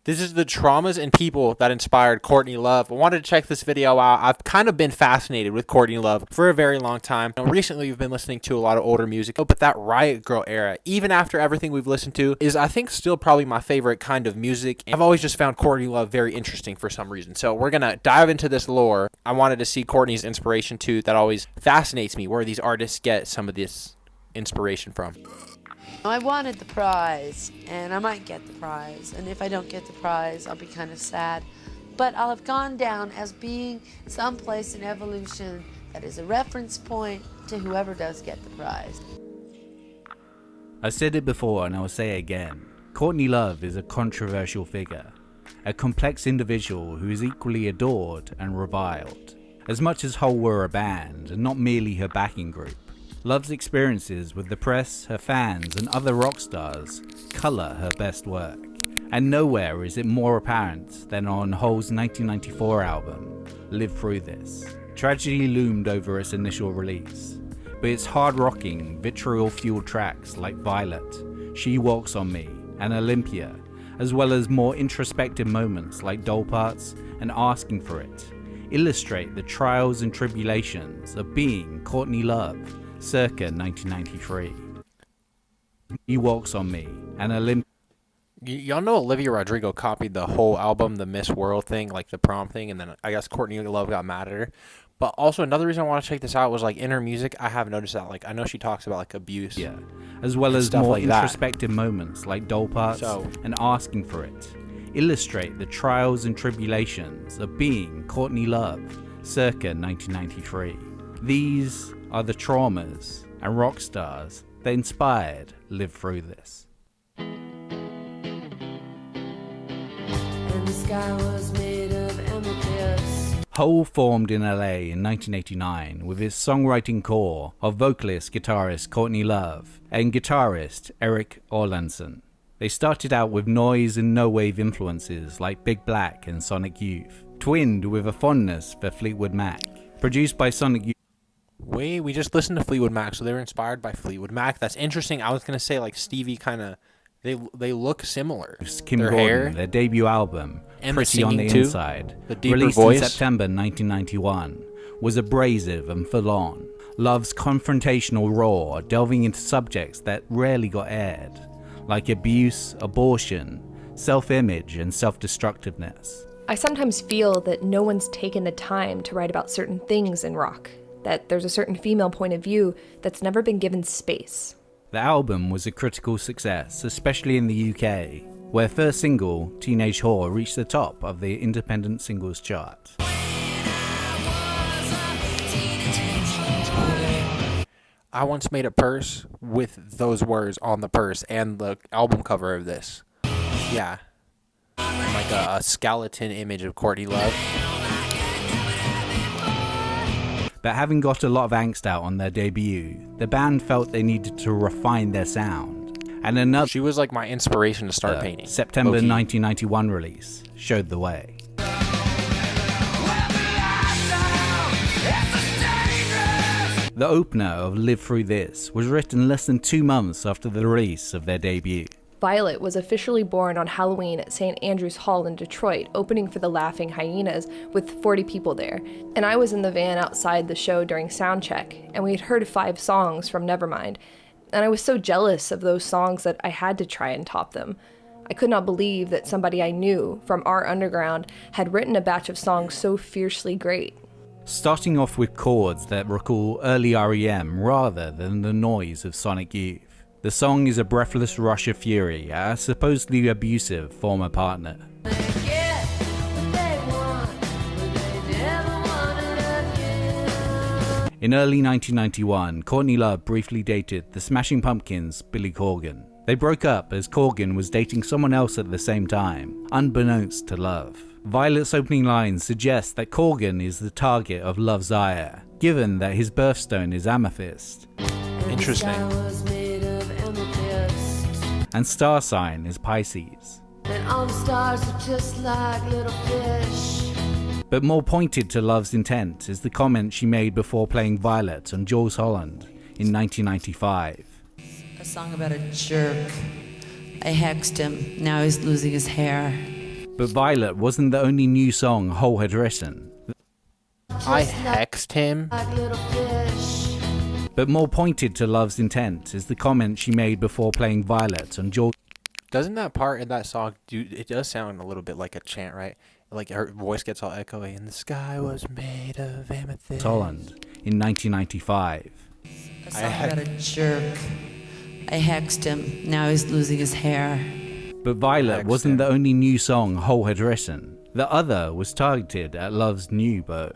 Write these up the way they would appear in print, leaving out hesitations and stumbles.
This is the traumas and people that inspired Courtney Love. I wanted to check this video out. I've kind of been fascinated with Courtney Love for a very long time. Recently, we've been listening to a lot of older music, but that Riot Grrrl era, even after everything we've listened to, is I think still probably my favorite kind of music. I've always just found Courtney Love very interesting for some reason. So we're going to dive into this lore. I wanted to see Courtney's inspiration too. That always fascinates me, where these artists get some of this inspiration from. I wanted the prize, and I might get the prize, and if I don't get the prize, I'll be kind of sad. But I'll have gone down as being someplace in evolution that is a reference point to whoever does get the prize. I said it before and I will say it again. Courtney Love is a controversial figure, a complex individual who is equally adored and reviled. As much as Hole were a band and not merely her backing group, Love's experiences with the press, her fans, and other rock stars colour her best work. And nowhere is it more apparent than on Hole's 1994 album, Live Through This. Tragedy loomed over its initial release, but its hard-rocking, vitriol-fueled tracks like Violet, She Walks on Me, and Olympia, as well as more introspective moments like Doll Parts and Asking for It, illustrate the trials and tribulations of being Courtney Love, circa 1993. He Walks on Me and Olympia. Y'all know Olivia Rodrigo copied the whole album, the Miss World thing, like the prom thing, and then I guess Courtney Love got mad at her. But also another reason I want to check this out was like in her music, I have noticed that like I know she talks about like abuse, as well as stuff more like that. introspective moments like Doll Parts and Asking for It, illustrate the trials and tribulations of being Courtney Love, circa 1993. These are the traumas and rock stars that inspired Live Through This. And the sky was made of amethyst. Hole formed in LA in 1989 with its songwriting core of vocalist-guitarist Courtney Love and guitarist Eric Orlandson. They started out with noise and no-wave influences like Big Black and Sonic Youth, twinned with a fondness for Fleetwood Mac. Produced by Sonic Youth. Wait, we just listened to Fleetwood Mac, so they were inspired by Fleetwood Mac. That's interesting. I was going to say, like, Stevie kind of, they look similar. Kim Their Gordon, hair, their debut album, and Pretty on the too. Inside, The deeper released voice. in September 1991, was abrasive and full-on. Love's confrontational raw, delving into subjects that rarely got aired, like abuse, abortion, self-image, and self-destructiveness. I sometimes feel that no one's taken the time to write about certain things in rock, that there's a certain female point of view that's never been given space. The album was a critical success, especially in the UK, where first single, Teenage Whore, reached the top of the independent singles chart. I once made a purse with those words on the purse and the album cover of this. Yeah. And like a skeleton image of Courtney Love. But having got a lot of angst out on their debut, the band felt they needed to refine their sound. And another She was like my inspiration to start painting. September Low-key. 1991 release showed the way. The opener of Live Through This was written less than 2 months after the release of their debut. Violet was officially born on Halloween at St. Andrew's Hall in Detroit, opening for the Laughing Hyenas with 40 people there. And I was in the van outside the show during soundcheck, and we had heard 5 songs from Nevermind. And I was so jealous of those songs that I had to try and top them. I could not believe that somebody I knew from our underground had written a batch of songs so fiercely great. Starting off with chords that recall early REM rather than the noise of Sonic Youth. The song is a breathless rush of fury at a supposedly abusive former partner. In early 1991, Courtney Love briefly dated the Smashing Pumpkins' Billy Corgan. They broke up as Corgan was dating someone else at the same time, unbeknownst to Love. Violet's opening lines suggest that Corgan is the target of Love's ire, given that his birthstone is amethyst. Interesting. And star sign is Pisces. And all the stars are just like little fish. But more pointed to Love's intent is the comment she made before playing Violet on Jules Holland in 1995. A song about a jerk. I hexed him. Now he's losing his hair. But Violet wasn't the only new song Hole had written. I hexed him. But more pointed to Love's intent is the comment she made before playing Violet on George. Doesn't that part in that song, it does sound a little bit like a chant, right? Like her voice gets all echoey, and the sky was made of amethyst. Holland in 1995. A song about a jerk. I hexed him. Now he's losing his hair. But Violet wasn't the only new song Hole had written. The other was targeted at Love's new beau.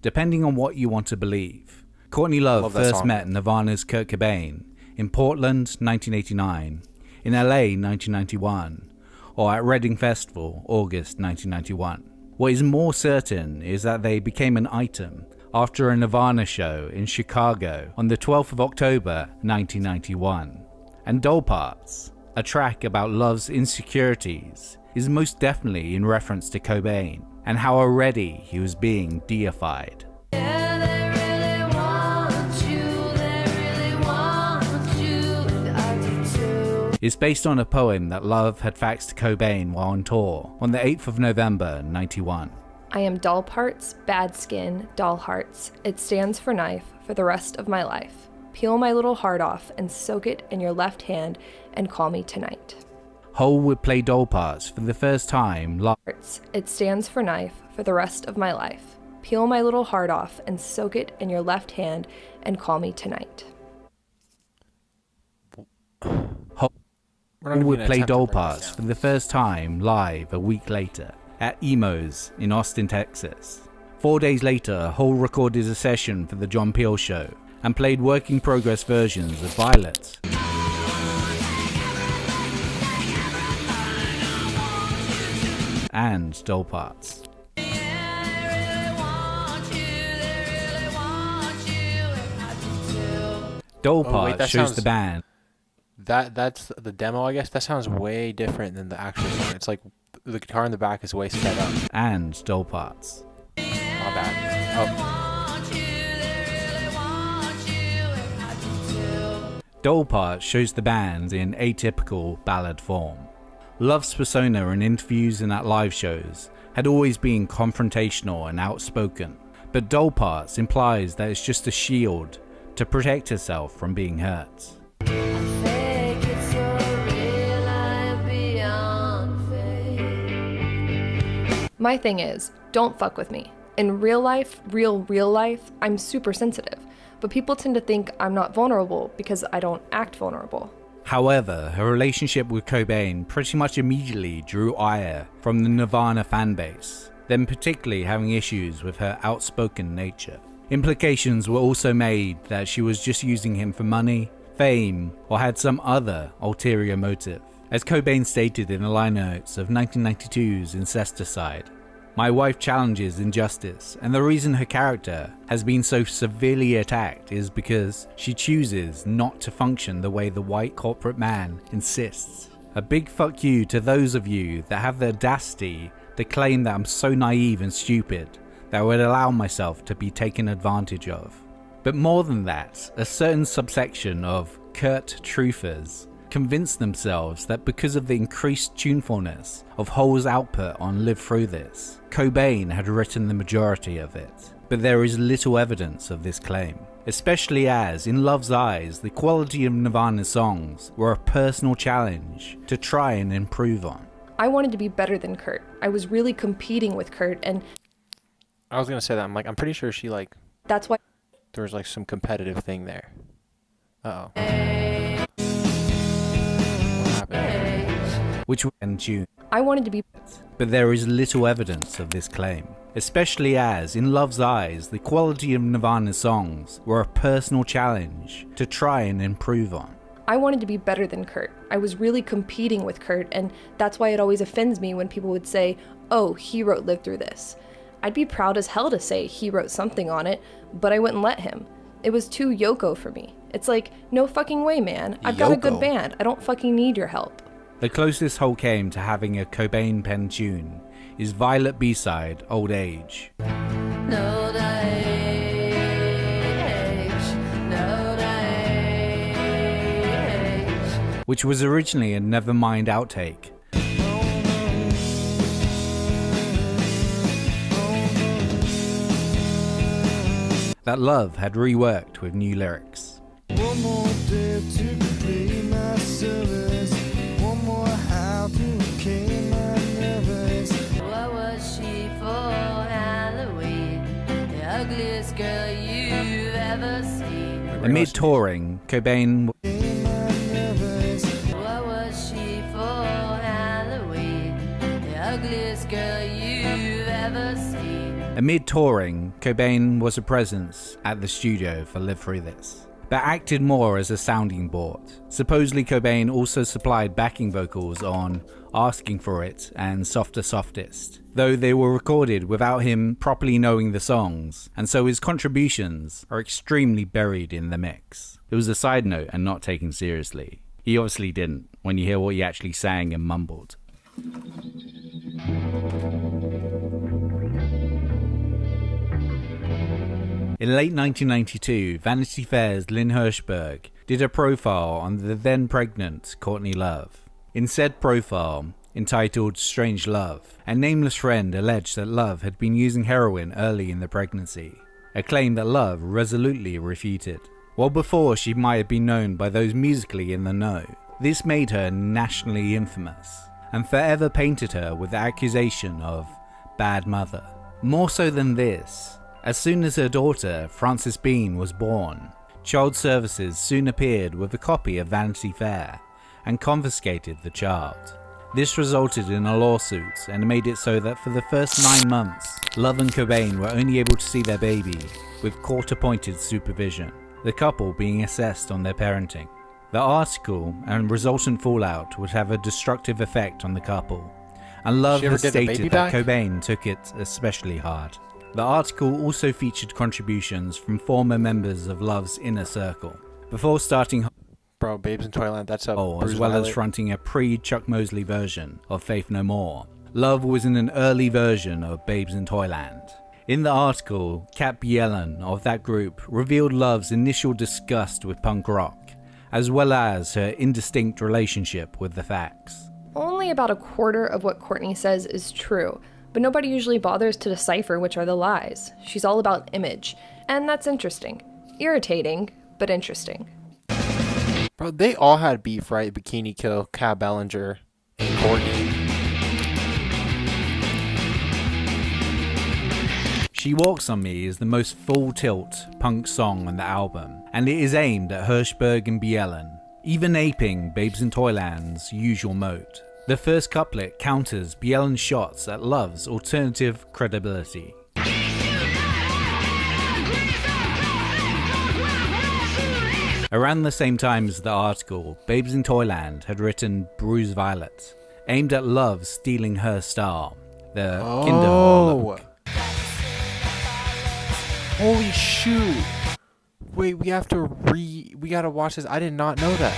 Depending on what you want to believe, Courtney Love first met Nirvana's Kurt Cobain in Portland 1989, in LA 1991, or at Reading Festival August 1991. What is more certain is that they became an item after a Nirvana show in Chicago on the 12th of October 1991. And Doll Parts, a track about Love's insecurities, is most definitely in reference to Cobain and how already he was being deified. It's based on a poem that Love had faxed Cobain while on tour on the 8th of November 91. I am doll parts, bad skin, doll hearts. It stands for knife for the rest of my life. Peel my little heart off and soak it in your left hand and call me tonight. Hole would play Doll Parts for the first time live. It stands for knife for the rest of my life. Peel my little heart off and soak it in your left hand and call me tonight. Hole would play Doll Parts for the first time live a week later at Emo's in Austin, Texas. 4 days later, Hole recorded a session for the John Peel Show and played working progress versions of Violet. And Doll Parts. Doll Parts shows the band. That's the demo, I guess. That sounds way different than the actual song. It's like the guitar in the back is way sped up. And Doll Parts. My bad. Doll Parts shows the band in atypical ballad form. Love's persona in interviews and at live shows had always been confrontational and outspoken, but Doll Parts implies that it's just a shield to protect herself from being hurt. My thing is, don't fuck with me. In real life, real life, I'm super sensitive, but people tend to think I'm not vulnerable because I don't act vulnerable. However, her relationship with Cobain pretty much immediately drew ire from the Nirvana fanbase, them particularly having issues with her outspoken nature. Implications were also made that she was just using him for money, fame, or had some other ulterior motive. As Cobain stated in the liner notes of 1992's Incesticide, "My wife challenges injustice, and the reason her character has been so severely attacked is because she chooses not to function the way the white corporate man insists." A big fuck you to those of you that have the audacity to claim that I'm so naive and stupid that I would allow myself to be taken advantage of. But more than that, a certain subsection of Kurt truthers convinced themselves that because of the increased tunefulness of Hole's output on Live Through This, Cobain had written the majority of it. But there is little evidence of this claim, especially as, in Love's eyes, the quality of Nirvana's songs were a personal challenge to try and improve on. I wanted to be better than Kurt. I was really competing with Kurt, and I was gonna say that. I'm pretty sure she that's why there was some competitive thing there. Uh-oh. Which was in June. I wanted to be. But there is little evidence of this claim, especially as, in Love's eyes, the quality of Nirvana's songs were a personal challenge to try and improve on. I wanted to be better than Kurt. I was really competing with Kurt, and that's why it always offends me when people would say, "Oh, he wrote Live Through This." I'd be proud as hell to say he wrote something on it, but I wouldn't let him. It was too Yoko for me. It's like, no fucking way, man. I've got a good band. I don't fucking need your help. The closest Hole came to having a Cobain penned tune is Violet B-side, Old Age. which was originally a Nevermind outtake. That Love had reworked with new lyrics. One more day to complete my service. One more how to came my nervous. What was she for Halloween? The ugliest girl you've ever seen. Amid touring, Cobain What was she for Halloween? The ugliest girl you've ever seen. Amid touring, Cobain was a presence at the studio for Live Through This, but acted more as a sounding board. Supposedly Cobain also supplied backing vocals on Asking For It and Softer Softest, though they were recorded without him properly knowing the songs, and so his contributions are extremely buried in the mix. It was a side note and not taken seriously. He obviously didn't, when you hear what he actually sang and mumbled. In late 1992, Vanity Fair's Lynn Hirschberg did a profile on the then pregnant Courtney Love. In said profile, entitled Strange Love, a nameless friend alleged that Love had been using heroin early in the pregnancy, a claim that Love resolutely refuted. While before she might have been known by those musically in the know, this made her nationally infamous, and forever painted her with the accusation of bad mother. More so than this, as soon as her daughter, Frances Bean, was born, Child Services soon appeared with a copy of Vanity Fair and confiscated the child. This resulted in a lawsuit and made it so that for the first 9 months, Love and Cobain were only able to see their baby with court-appointed supervision, the couple being assessed on their parenting. The article and resultant fallout would have a destructive effect on the couple, and Love has stated that Cobain took it especially hard. The article also featured contributions from former members of Love's inner circle. Before starting Bro, Babes in Toyland, that's up. as well as fronting a pre-Chuck Mosley version of Faith No More, Love was in an early version of Babes in Toyland. In the article, Kat Bjelland of that group revealed Love's initial disgust with punk rock, as well as her indistinct relationship with the facts. Only about a quarter of what Courtney says is true, but nobody usually bothers to decipher which are the lies. She's all about image, and that's interesting. Irritating, but interesting. Bro, they all had beef, right? Bikini Kill, Kat Bellinger, and Courtney. She Walks On Me is the most full-tilt punk song on the album, and it is aimed at Hirschberg and Bjelland, even aping Babes in Toyland's usual mode. The first couplet counters Bjelland's shots at Love's alternative credibility. Around the same time as the article, Babes in Toyland had written Bruise Violet, aimed at Love stealing her star, the Kinderhorn. Holy shoot. Wait, we gotta watch this. I did not know that.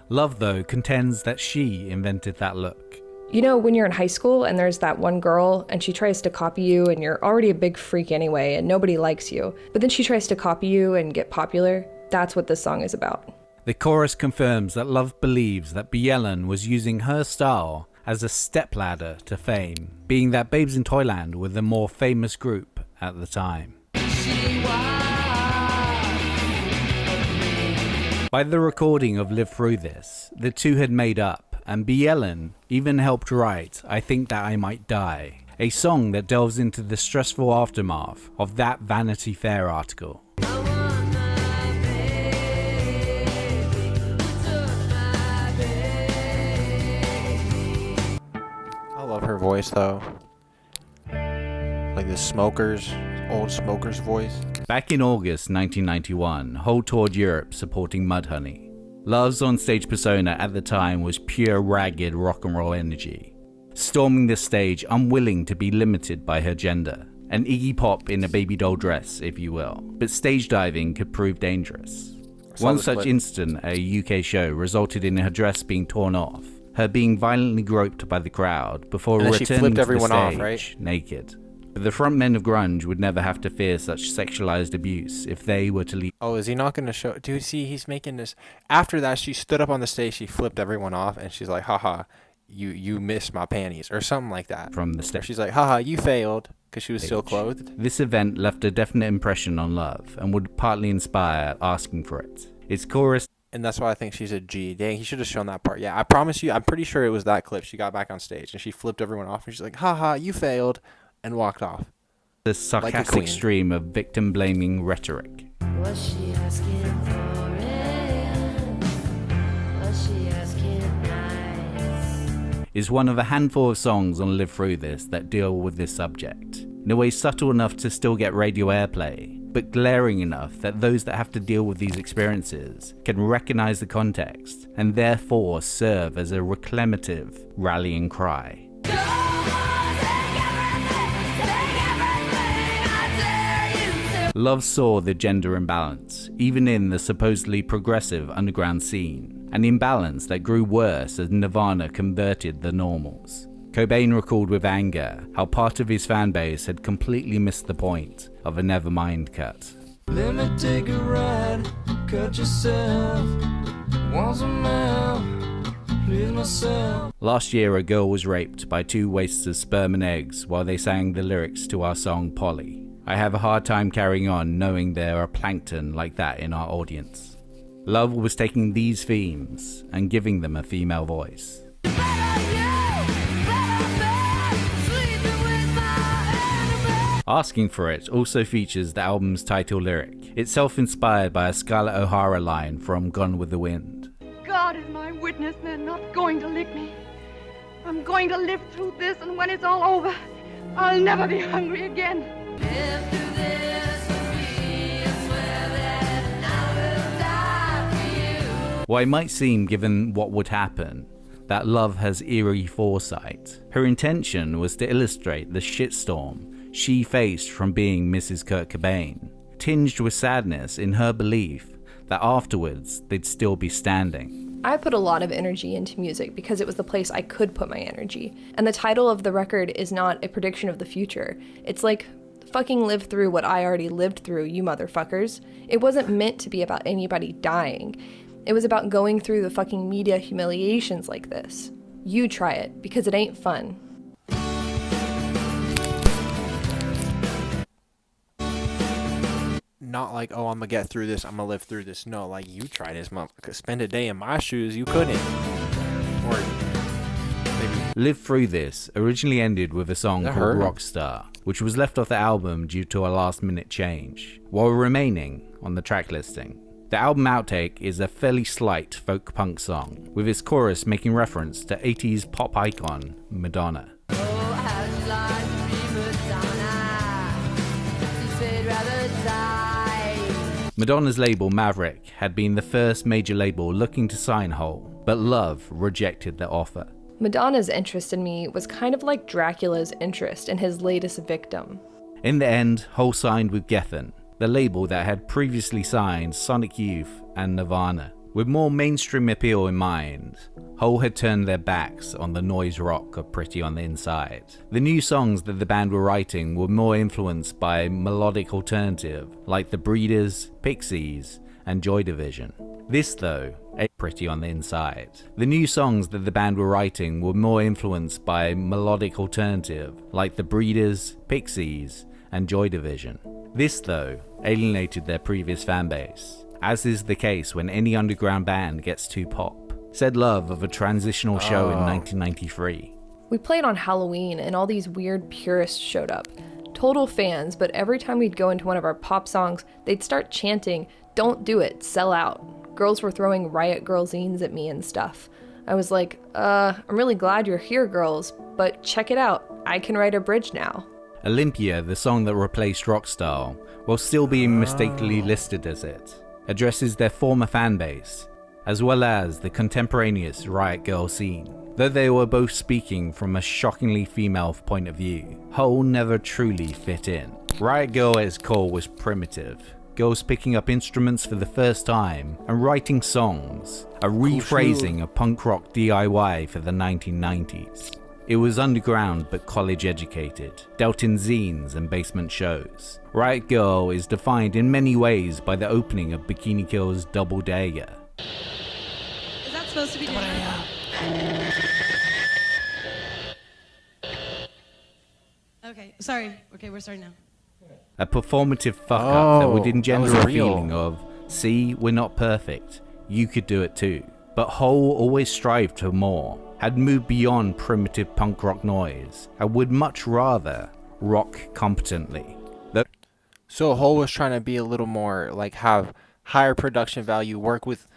Love, though, contends that she invented that look. You know, when you're in high school and there's that one girl and she tries to copy you and you're already a big freak anyway and nobody likes you, but then she tries to copy you and get popular? That's what this song is about. The chorus confirms that Love believes that Bjelland was using her style as a stepladder to fame, being that Babes in Toyland were the more famous group at the time. By the recording of Live Through This, the two had made up, and Bjelland even helped write I Think That I Might Die, a song that delves into the stressful aftermath of that Vanity Fair article. I love her voice, though. Like the old Smokers voice. Back in August 1991, Hole toured Europe supporting Mudhoney. Love's onstage persona at the time was pure ragged rock and roll energy, storming the stage unwilling to be limited by her gender, an Iggy Pop in a baby doll dress, if you will. But stage diving could prove dangerous. One such incident at a UK show resulted in her dress being torn off, her being violently groped by the crowd before returning to the stage naked. But the frontmen of grunge would never have to fear such sexualized abuse if they were to leave. Oh, is he not going to show? Dude, see, he's making this. After that, she stood up on the stage, she flipped everyone off, and she's like, haha, you missed my panties, or something like that. From the stage. She's like, haha, you failed, because she was still clothed. This event left a definite impression on Love and would partly inspire asking for it. Its chorus. And that's why I think she's a G. Dang, he should have shown that part. Yeah, I promise you, I'm pretty sure it was that clip. She got back on stage, and she flipped everyone off, and she's like, haha, you failed, and walked off. The sarcastic stream of victim-blaming rhetoric. Was she asking for it? Was she asking nice? Is one of a handful of songs on Live Through This that deal with this subject, in a way subtle enough to still get radio airplay, but glaring enough that those that have to deal with these experiences can recognize the context and therefore serve as a reclamative rallying cry. Love saw the gender imbalance, even in the supposedly progressive underground scene, an imbalance that grew worse as Nirvana converted the normals. Cobain recalled with anger how part of his fanbase had completely missed the point of a Nevermind cut. Let me take a ride, cut yourself. Want some help, please myself. Last year, a girl was raped by two wastes of sperm and eggs while they sang the lyrics to our song Polly. I have a hard time carrying on knowing there are plankton like that in our audience. Love was taking these themes and giving them a female voice. Asking for It also features the album's title lyric, itself inspired by a Scarlett O'Hara line from Gone with the Wind. God is my witness, they're not going to lick me. I'm going to live through this, and when it's all over, I'll never be hungry again. Live through this with me, I swear that I will die for you. While it might seem, given what would happen, that Love has eerie foresight, her intention was to illustrate the shitstorm she faced from being Mrs. Kurt Cobain, tinged with sadness in her belief that afterwards they'd still be standing. I put a lot of energy into music because it was the place I could put my energy. And the title of the record is not a prediction of the future. It's like, fucking live through what I already lived through, you motherfuckers. It wasn't meant to be about anybody dying. It was about going through the fucking media humiliations like this. You try it, because it ain't fun. Not like, oh, I'm gonna get through this, I'm gonna live through this. No, like, you try this, spend a day in my shoes, you couldn't. Or maybe. Live Through This originally ended with a song called Rockstar, which was left off the album due to a last-minute change, while remaining on the track listing. The album outtake is a fairly slight folk punk song, with its chorus making reference to 80s pop icon Madonna. Madonna's label Maverick had been the first major label looking to sign Hole, but Love rejected the offer. Madonna's interest in me was kind of like Dracula's interest in his latest victim. In the end, Hole signed with Geffen, the label that had previously signed Sonic Youth and Nirvana. With more mainstream appeal in mind, Hole had turned their backs on the noise rock of Pretty on the Inside. The new songs that the band were writing were more influenced by melodic alternative, like The Breeders, Pixies, and Joy Division. This, though, Pretty on the Inside. The new songs that the band were writing were more influenced by melodic alternative, like The Breeders, Pixies, and Joy Division. This, though, alienated their previous fanbase, as is the case when any underground band gets too pop, said Love of a transitional show in 1993. We played on Halloween and all these weird purists showed up. Total fans, but every time we'd go into one of our pop songs, they'd start chanting, "Don't do it, sell out." Girls were throwing Riot Girl zines at me and stuff. I was like, I'm really glad you're here, girls, but check it out, I can write a bridge now. Olympia, the song that replaced Rockstar, while still being mistakenly listed as it, addresses their former fanbase, as well as the contemporaneous Riot Girl scene. Though they were both speaking from a shockingly female point of view, Hole never truly fit in. Riot Girl at its core was primitive, girls picking up instruments for the first time and writing songs, a rephrasing of punk rock DIY for the 1990s. It was underground but college educated, dealt in zines and basement shows. Riot Girl is defined in many ways by the opening of Bikini Kill's Double Dare. Is that supposed to be dinner? Okay, sorry. Okay, we're starting now. A performative fuck-up that would that engender was a real. feeling of, see, we're not perfect, you could do it too. But Hole always strived for more, had moved beyond primitive punk rock noise, and would much rather rock competently. So Hole was trying to be a little more like have higher production value, work with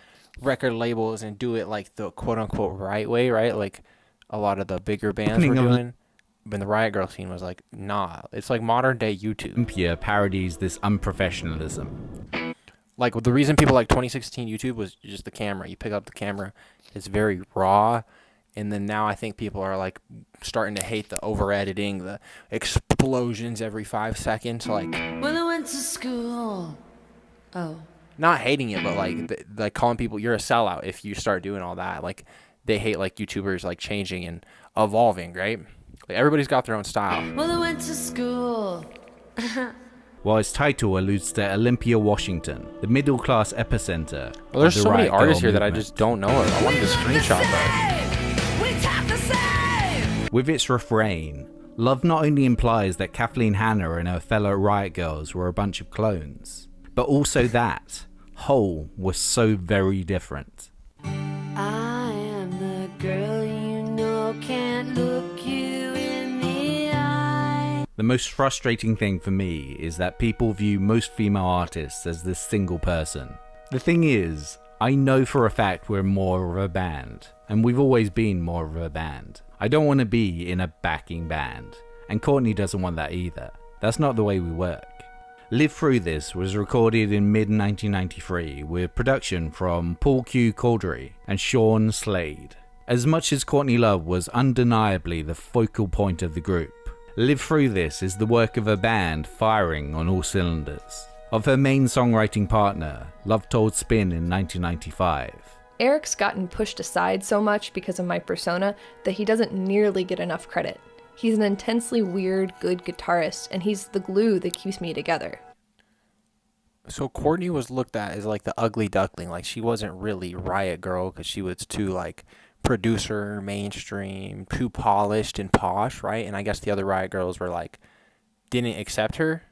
record labels, and do it like the quote unquote right way, right? Like a lot of the bigger bands were doing. But the Riot Girl scene was like, nah, it's like modern day YouTube. Olympia parodies this unprofessionalism. Like the reason people like 2016 YouTube was just the camera. You pick up the camera, it's very raw. And then now I think people are like starting to hate the over editing, the explosions every 5 seconds. Like, When I went to school. Oh. not hating it, but like calling people you're a sellout if you start doing all that. Like they hate like YouTubers like changing and evolving, right? Like everybody's got their own style. Well, I went to school. While its title alludes to Olympia, Washington, the middle-class epicenter. Well, there's of the so many Riot Girl artists here that I movement. just don't know it. I wanted to screenshot that. With its refrain, love not only implies that Kathleen Hanna and her fellow Riot Girls were a bunch of clones, but also that Hole was so very different. I am the girl you know can't look you in the eye. The most frustrating thing for me is that people view most female artists as this single person. The thing is, I know for a fact we're more of a band, and we've always been more of a band. I don't want to be in a backing band, and Courtney doesn't want that either. That's not the way we work. Live Through This was recorded in mid-1993 with production from Paul Q. Caldery and Sean Slade. As much as Courtney Love was undeniably the focal point of the group, Live Through This is the work of a band firing on all cylinders. Of her main songwriting partner, Love Told Spin in 1995. Eric's gotten pushed aside so much because of my persona that he doesn't nearly get enough credit. He's an intensely weird, good guitarist, and he's the glue that keeps me together. So Courtney was looked at as like the ugly duckling. Like she wasn't really Riot Girl because she was too like producer, mainstream, too polished and posh, right? And I guess the other Riot Girls were like, didn't accept her.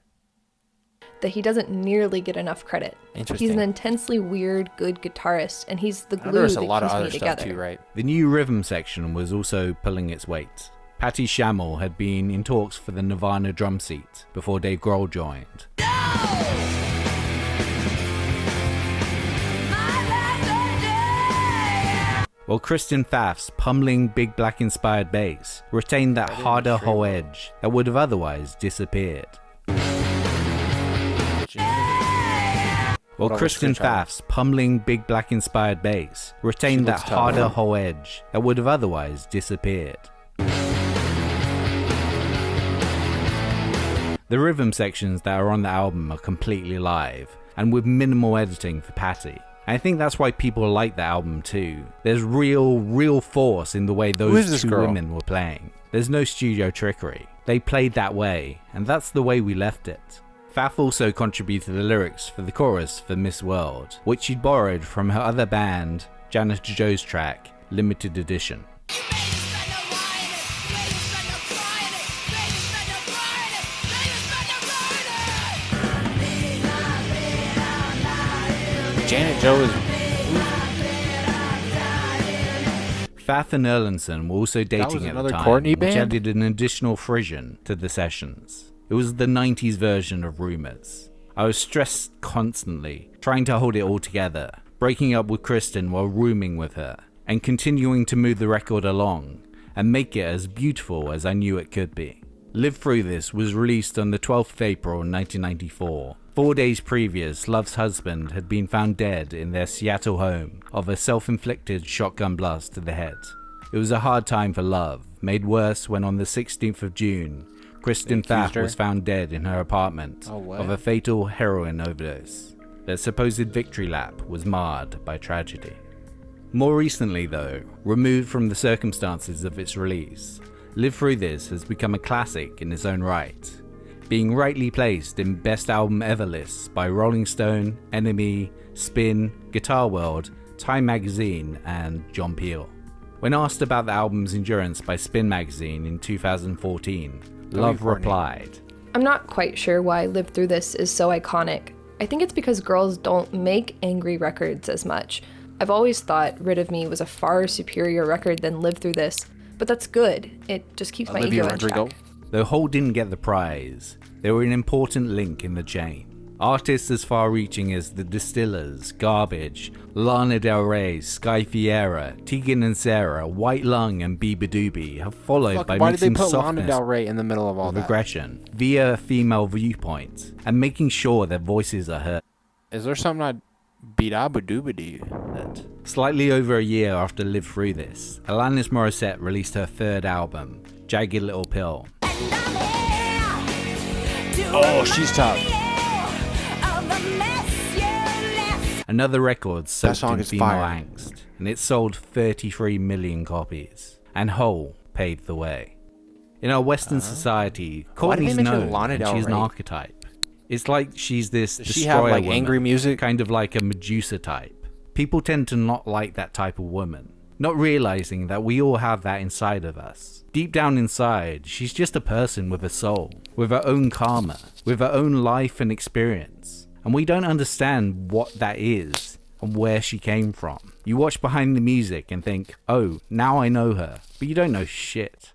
That he doesn't nearly get enough credit. Interesting. He's an intensely weird, good guitarist, and he's the I know glue there's that a lot of keeps other me stuff together. too, right? The new rhythm section was also pulling its weight. Patty Shamel had been in talks for the Nirvana drum seat before Dave Grohl joined. While Kristen Pfaff's pummeling Big Black inspired bass retained that harder whole edge that would have otherwise disappeared. While Kristen Pfaff's pummeling Big Black inspired bass retained that looks tough. harder whole edge that would have otherwise disappeared. The rhythm sections that are on the album are completely live and with minimal editing for Patty. I think that's why people like the album too. There's real force in the way those two women were playing. There's no studio trickery. They played that way, and that's the way we left it. Pfaff also contributed the lyrics for the chorus for Miss World, which she'd borrowed from her other band, Janitor Joe's track, Limited Edition. Janet Joe is... Pfaff and Erlandson were also dating at the time, Courtney which band? added an additional frisson to the sessions. It was the 90s version of Rumours. I was stressed constantly, trying to hold it all together, breaking up with Kristen while rooming with her, and continuing to move the record along, and make it as beautiful as I knew it could be. Live Through This was released on the 12th of April 1994. 4 days previous, Love's husband had been found dead in their Seattle home of a self-inflicted shotgun blast to the head. It was a hard time for Love, made worse when on the 16th of June, Kristen Pfaff was found dead in her apartment of a fatal heroin overdose. Their supposed victory lap was marred by tragedy. More recently though, removed from the circumstances of its release, Live Through This has become a classic in its own right, being rightly placed in Best Album Ever lists by Rolling Stone, NME, Spin, Guitar World, Time Magazine, and John Peel. When asked about the album's endurance by Spin Magazine in 2014, Love replied, I'm not quite sure why Live Through This is so iconic. I think it's because girls don't make angry records as much. I've always thought Rid of Me was a far superior record than Live Through This, but that's good. It just keeps my ego in check. Though Hole didn't get the prize, they were an important link in the chain. Artists as far-reaching as The Distillers, Garbage, Lana Del Rey, Sky Fiera, Tegan and Sarah, White Lung, and Biba Doobie have followed by why did they mixing put softness Lana Del Rey in the middle of all with that? aggression via a female viewpoint and making sure their voices are heard. Is there something I beat-a-ba-dooba-doo? Slightly over a year after Live Through This, Alanis Morissette released her third album, Jagged Little Pill. Oh, she's tough. Another record soaked song in is female fire. angst, and it sold 33 million copies, and Hole paved the way. In our Western society, Courtney's mention known, Lana and Del she's an Rey? archetype. It's like she's this Does destroyer she have, like, woman, angry music? kind of like a Medusa type. People tend to not like that type of woman, not realizing that we all have that inside of us. Deep down inside, she's just a person with a soul, with her own karma, with her own life and experience. And we don't understand what that is and where she came from. You watch behind the music and think, oh, now I know her, but you don't know shit.